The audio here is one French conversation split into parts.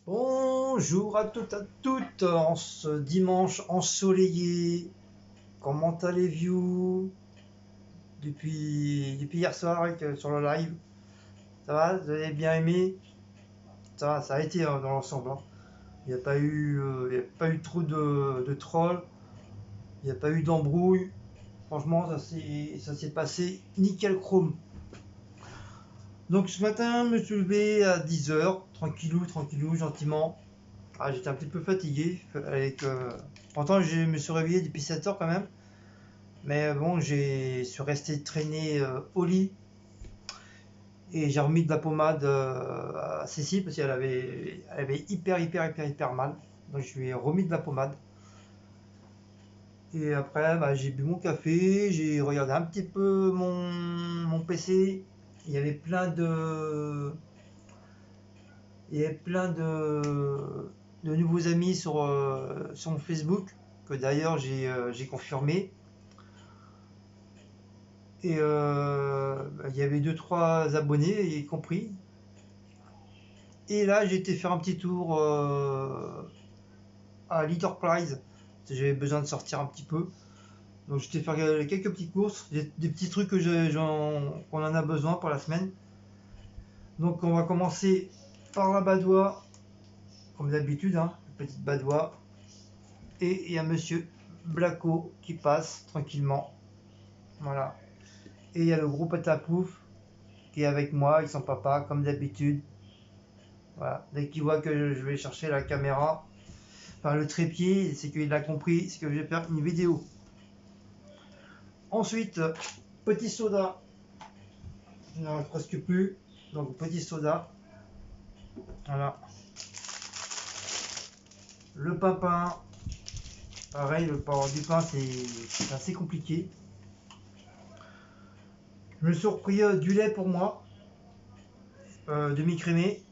Bonjour à toutes, en ce dimanche ensoleillé. Comment allez-vous depuis hier soir sur le live? Ça va? Vous avez bien aimé? Ça a été dans l'ensemble, hein. Il n'y a pas eu, trop de trolls, il n'y a pas eu d'embrouille. Franchement, ça s'est passé nickel chrome. Donc ce matin, je me suis levé à 10 h, tranquillou, tranquillou, gentiment. Ah, j'étais un petit peu fatigué pourtant je me suis réveillé depuis 7 heures quand même. Mais bon, je suis resté traîné au lit et j'ai remis de la pommade à Cécile parce elle avait hyper mal. Donc je lui ai remis de la pommade. Et après, bah, j'ai bu mon café, j'ai regardé un petit peu mon PC. Il y avait plein de nouveaux amis sur mon Facebook, que d'ailleurs j'ai confirmé. Et il y avait deux trois abonnés, y compris. Et là, j'ai été faire un petit tour à Leaderprize. J'avais besoin de sortir un petit peu. Donc j'étais faire quelques petites courses, des petits trucs qu'on en a besoin pour la semaine. Donc on va commencer par la Badois, comme d'habitude, hein, la petite Badois. Et il y a monsieur Blacko qui passe tranquillement. Voilà. Et il y a le gros Patapouf qui est avec moi, ils sont papa, comme d'habitude. Voilà. Dès qu'il voit que je vais chercher la caméra, enfin le trépied, c'est qu'il a compris, c'est que je vais faire une vidéo. Ensuite, petit soda. Il n'en reste presque plus. Donc petit soda. Voilà. Le pain. Pareil, pour avoir du pain, c'est assez compliqué. Je me suis repris du lait pour moi, demi-crémé.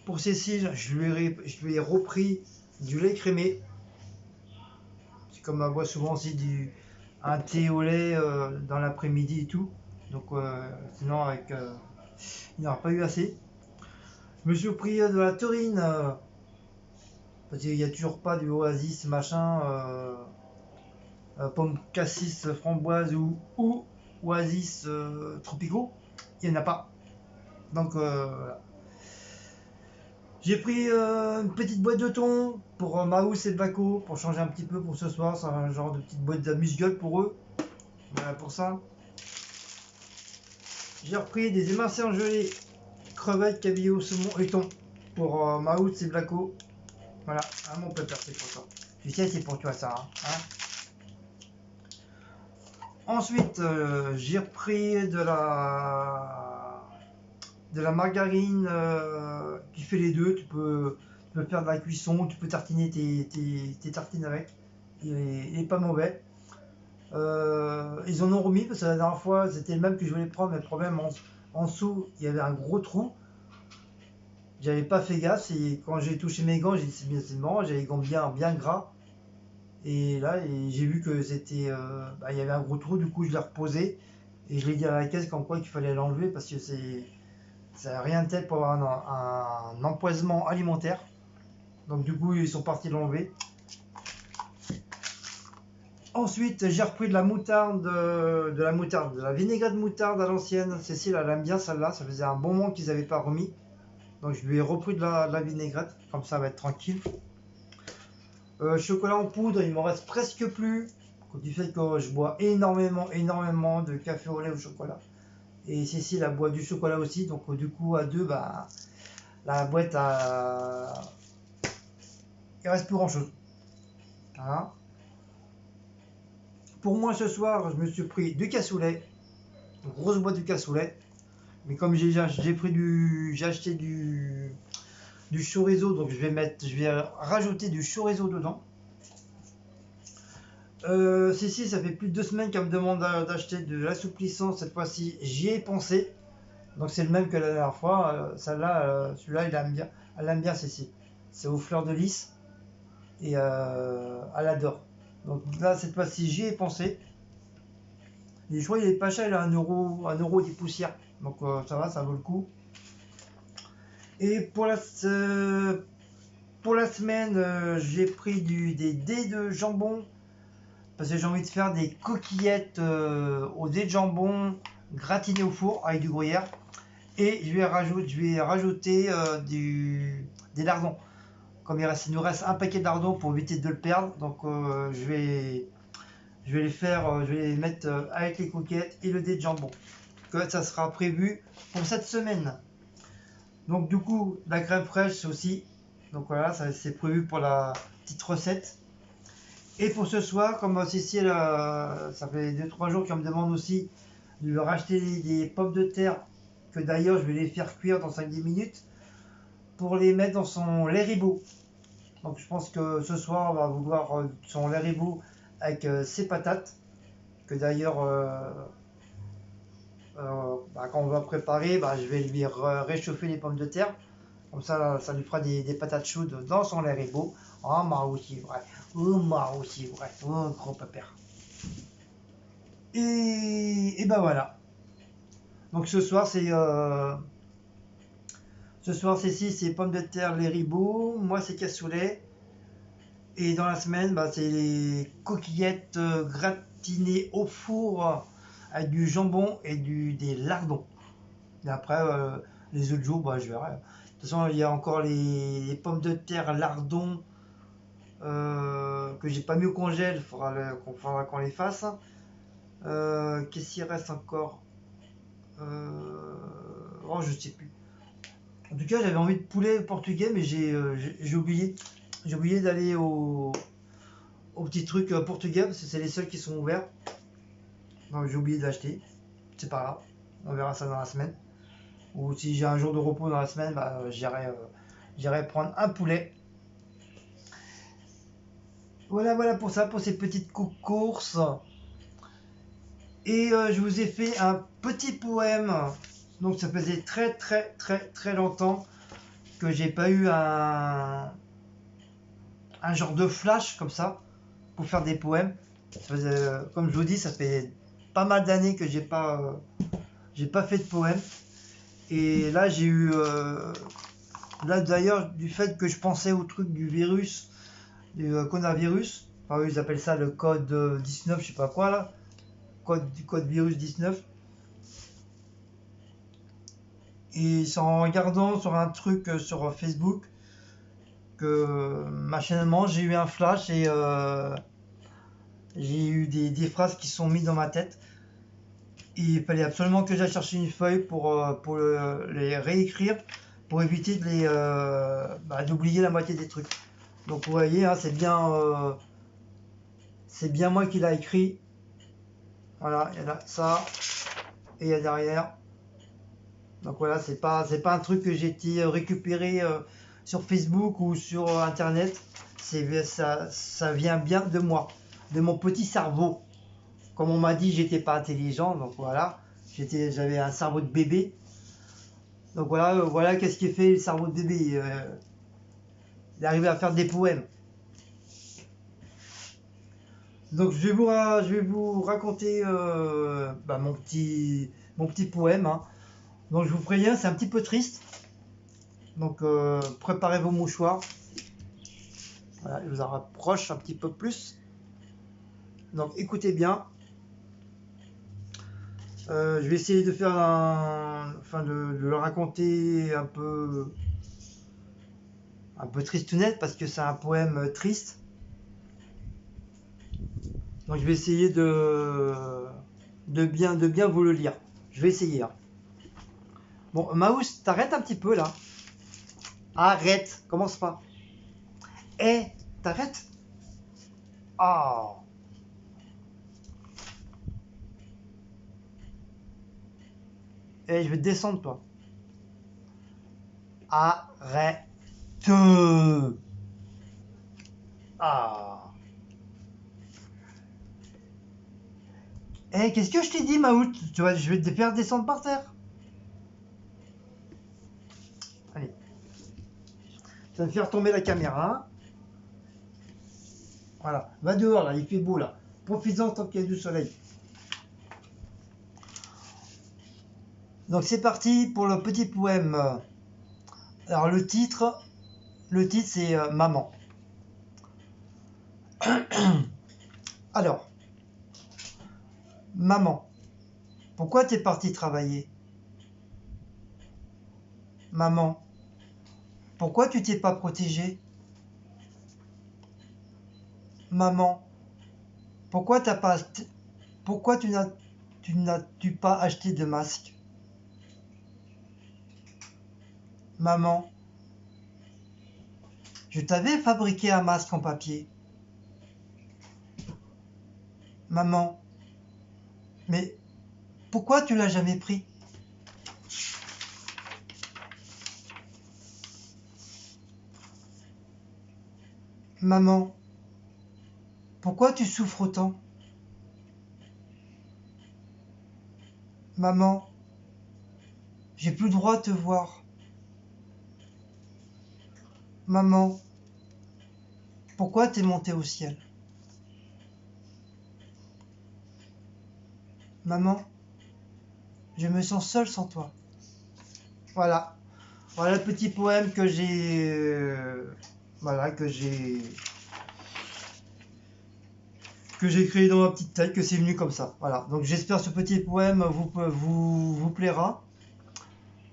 Pour Cécile, je lui ai repris du lait crémé. C'est comme elle boit souvent aussi un thé au lait dans l'après-midi et tout. Donc sinon il n'y aura pas eu assez. Je me suis pris de la taurine parce qu'il n'y a toujours pas du oasis machin, pomme cassis framboise ou oasis tropicaux. Il n'y en a pas. Donc voilà. J'ai pris une petite boîte de thon pour Maous et Baco pour changer un petit peu pour ce soir. C'est un genre de petite boîte d'amuse-gueule pour eux. Voilà pour ça. J'ai repris des émincés en gelée, crevettes, cabillaud, saumon et thon pour Maous et Blaco. Voilà, ah, mon pépère, c'est pour toi. Tu sais, c'est pour toi ça. Hein. Ensuite, j'ai repris de la margarine qui fait les deux. Tu peux faire de la cuisson, tu peux tartiner tes tartines avec. Il est pas mauvais. Ils en ont remis parce que la dernière fois c'était le même que je voulais prendre, mais le problème en dessous il y avait un gros trou. J'avais pas fait gaffe et quand j'ai touché mes gants, j'ai dit c'est marrant, j'avais les gants bien gras. Et là j'ai vu que il y avait un gros trou, du coup je l'ai reposé et je l'ai dit à la caisse comme quoi qu'il fallait l'enlever parce que ça n'a rien de tel pour avoir un empoisonnement alimentaire. Donc du coup ils sont partis l'enlever. Ensuite, j'ai repris de la moutarde, de la vinaigrette de moutarde à l'ancienne. Cécile, elle aime bien celle-là. Ça faisait un bon moment qu'ils n'avaient pas remis. Donc, je lui ai repris de la vinaigrette. Comme ça, elle va être tranquille. Chocolat en poudre, il m'en reste presque plus. Du fait que je bois énormément de café au lait au chocolat. Et Cécile, elle boit du chocolat aussi. Donc, du coup, à deux, bah, la boîte, il reste plus grand-chose. Voilà. Pour moi, ce soir, je me suis pris du cassoulet. Une grosse boîte de cassoulet. Mais comme j'ai acheté du chorizo, donc je vais rajouter du chorizo dedans. Si, ça fait plus de 2 semaines qu'elle me demande d'acheter de l'assouplissant. Cette fois-ci, j'y ai pensé. Donc c'est le même que la dernière fois. Celui-là, elle aime bien Cécile. C'est aux fleurs de lys et elle adore. Donc là, cette fois-ci, j'y ai pensé. Et je crois qu'il est pas cher, il a 1 euro des poussières. Donc ça va, ça vaut le coup. Et pour la semaine, j'ai pris des dés de jambon parce que j'ai envie de faire des coquillettes au dés de jambon gratinées au four avec du gruyère. Et je vais rajouter des lardons. Comme il nous reste un paquet de lardons pour éviter de le perdre, donc je vais je vais les mettre avec les coquillettes et le dé de jambon. Que ça sera prévu pour cette semaine. Donc du coup, la crème fraîche aussi. Donc voilà, ça c'est prévu pour la petite recette. Et pour ce soir, comme Cécile, ça fait 2-3 jours qu'elle me demande aussi de lui racheter des pommes de terre, que d'ailleurs je vais les faire cuire dans 5-10 minutes, pour les mettre dans son lait ribot. Donc je pense que ce soir, on va vouloir son lait ribot avec ses patates, que d'ailleurs, quand on va préparer, je vais lui réchauffer les pommes de terre. Comme ça lui fera des patates chaudes dans son lait ribot. Oh, moi aussi, vrai. Oh, moi aussi, vrai. Oh, gros pépère. Et ben voilà. Donc ce soir c'est si c'est pommes de terre, les ribots. Moi c'est cassoulet. Et dans la semaine, c'est les coquillettes gratinées au four avec du jambon et des lardons. Et après, les autres jours, je verrai. De toute façon, il y a encore les pommes de terre lardons que j'ai pas mis au congèle. Il faudra qu'on les fasse. Qu'est-ce qu'il reste encore? Oh, je sais plus. En tout cas, j'avais envie de poulet portugais, mais j'ai oublié. J'ai oublié d'aller au petit truc portugais parce que c'est les seuls qui sont ouverts. Donc j'ai oublié de l'acheter. C'est pas grave. On verra ça dans la semaine. Ou si j'ai un jour de repos dans la semaine, j'irai prendre un poulet. Voilà pour ça, pour ces petites courses. Et je vous ai fait un petit poème. Donc ça faisait très longtemps que j'ai pas eu un genre de flash comme ça pour faire des poèmes. Comme je vous dis, ça fait pas mal d'années que j'ai pas fait de poème. Et là j'ai eu là d'ailleurs du fait que je pensais au truc du virus, du coronavirus, enfin ils appellent ça le code 19, je sais pas quoi là, code virus 19. Et c'est en regardant sur un truc sur Facebook que machinalement j'ai eu un flash et j'ai eu des phrases qui sont mises dans ma tête. Et il fallait absolument que j'aille chercher une feuille pour les réécrire, pour éviter d'oublier la moitié des trucs. Donc vous voyez, hein, c'est bien moi qui l'a écrit. Voilà, il y a ça et il y a derrière. Donc voilà, c'est pas un truc que j'ai été récupéré sur Facebook ou sur Internet. Ça vient bien de moi, de mon petit cerveau. Comme on m'a dit, j'étais pas intelligent, donc voilà, j'avais un cerveau de bébé. Donc voilà qu'est-ce qui fait le cerveau de bébé. Il est arrivé à faire des poèmes. Donc je vais vous raconter mon petit poème. Hein. Donc je vous préviens, c'est un petit peu triste. Donc préparez vos mouchoirs. Voilà, je vous en rapproche un petit peu plus. Donc écoutez bien. Je vais essayer de faire de le raconter un peu tristounette parce que c'est un poème triste. Donc je vais essayer de bien vous le lire. Je vais essayer. Hein. Bon, Maus, t'arrêtes un petit peu là. Arrête, commence pas. T'arrêtes. Ah. Je vais te descendre toi. Arrête. Ah. Qu'est-ce que je t'ai dit, Maout? Tu vois, je vais te faire descendre par terre. Allez. Tu vas me faire tomber la caméra. Voilà. Va dehors, là. Il fait beau, là. Profites-en tant qu'il y a du soleil. Donc, c'est parti pour le petit poème. Alors le titre c'est Maman. Alors, maman, pourquoi t'es partie travailler? Maman, pourquoi tu t'es pas protégée? Maman, pourquoi t'as pas pourquoi tu n'as-tu pas acheté de masque? Maman, je t'avais fabriqué un masque en papier. Maman, mais pourquoi tu l'as jamais pris? Maman, pourquoi tu souffres autant? Maman, j'ai plus le droit de te voir. Maman, pourquoi t'es montée au ciel? Maman, je me sens seule sans toi. Voilà. Voilà le petit poème que j'ai voilà que j'ai créé dans ma petite tête, que c'est venu comme ça. Voilà. Donc j'espère que ce petit poème vous plaira.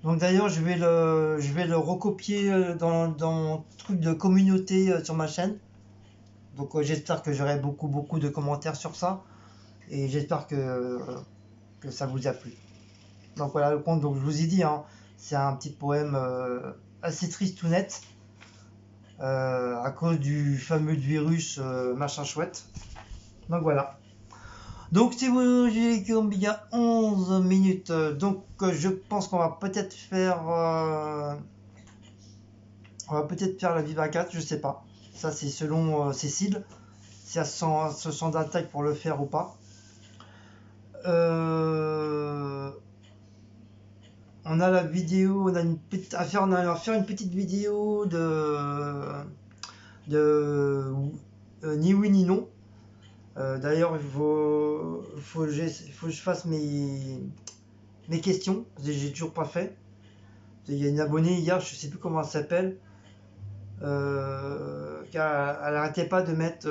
Donc d'ailleurs je vais le recopier dans mon truc de communauté sur ma chaîne. Donc j'espère que j'aurai beaucoup de commentaires sur ça. Et j'espère que ça vous a plu. Donc voilà le conte, donc je vous ai dit, hein, c'est un petit poème assez triste tout net. À cause du fameux virus machin chouette. Donc voilà. Donc si vous j'ai bien 11 minutes, donc je pense qu'on va peut-être faire la Viva 4, je sais pas. Ça c'est selon Cécile, si elle se sent d'attaque pour le faire ou pas. On a la vidéo, on a une petite affaire, on va faire une petite vidéo de ni oui ni non. D'ailleurs, faut que je fasse mes questions. J'ai toujours pas fait. Il y a une abonnée hier, je sais plus comment elle s'appelle, car elle arrêtait pas de mettre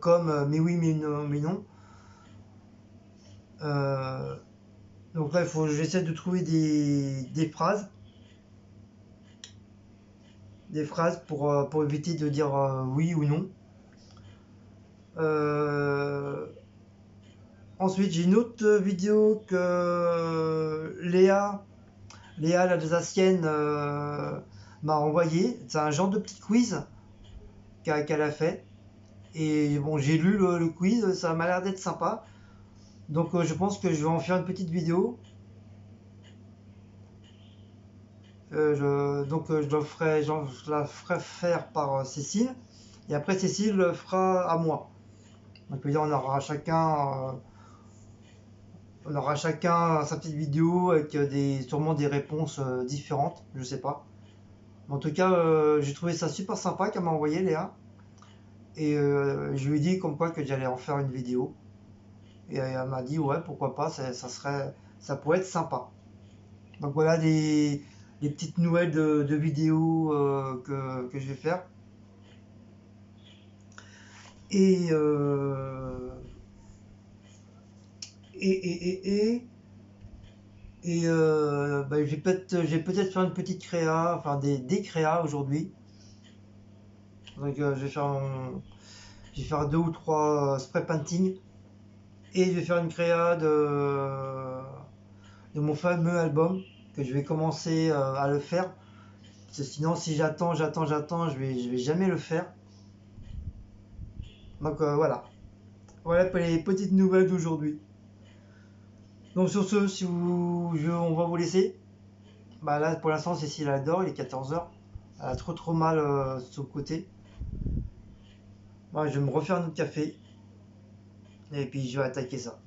comme mais oui, mais non, mais non. Donc là, j'essaie de trouver des phrases. Des phrases pour éviter de dire oui ou non. Ensuite, j'ai une autre vidéo que Léa l'Alsacienne m'a envoyé. C'est un genre de petit quiz qu'elle a fait. Et bon, j'ai lu le quiz, ça m'a l'air d'être sympa. Donc je pense que je vais en faire une petite vidéo. Je la ferai faire par Cécile. Et après, Cécile le fera à moi. Donc on aura chacun sa petite vidéo avec sûrement des réponses différentes, je sais pas. Mais en tout cas, j'ai trouvé ça super sympa qu'elle m'a envoyé Léa. Et je lui ai dit comme quoi que j'allais en faire une vidéo. Et elle m'a dit ouais pourquoi pas, ça pourrait être sympa. Donc voilà des petites nouvelles de vidéos que je vais faire. Et bah, je vais peut-être faire une petite créa, enfin des créas aujourd'hui. Donc je vais faire deux ou trois spray painting et je vais faire une créa de mon fameux album que je vais commencer à le faire. Parce que sinon si j'attends, je vais jamais le faire. Donc voilà. Voilà pour les petites nouvelles d'aujourd'hui. Donc sur ce, on va vous laisser. Bah là pour l'instant Cécile adore, il est 14h. Elle a trop mal sur le côté. Moi je vais me refaire un autre café. Et puis je vais attaquer ça.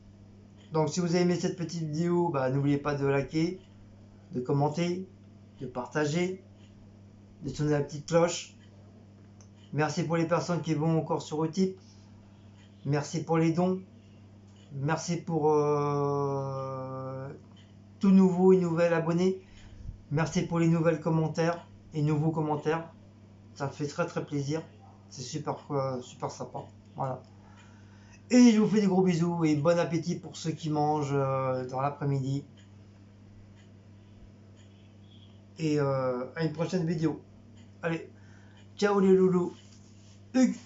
Donc si vous avez aimé cette petite vidéo, bah, n'oubliez pas de liker, de commenter, de partager, de sonner la petite cloche. Merci pour les personnes qui vont encore sur Utip. Merci pour les dons. Merci pour tout nouveau et nouvel abonné. Merci pour les nouvelles commentaires et nouveaux commentaires. Ça me fait très très plaisir. C'est super, super sympa. Voilà. Et je vous fais des gros bisous et bon appétit pour ceux qui mangent dans l'après-midi. Et à une prochaine vidéo. Allez, ciao les loulous. Hugues.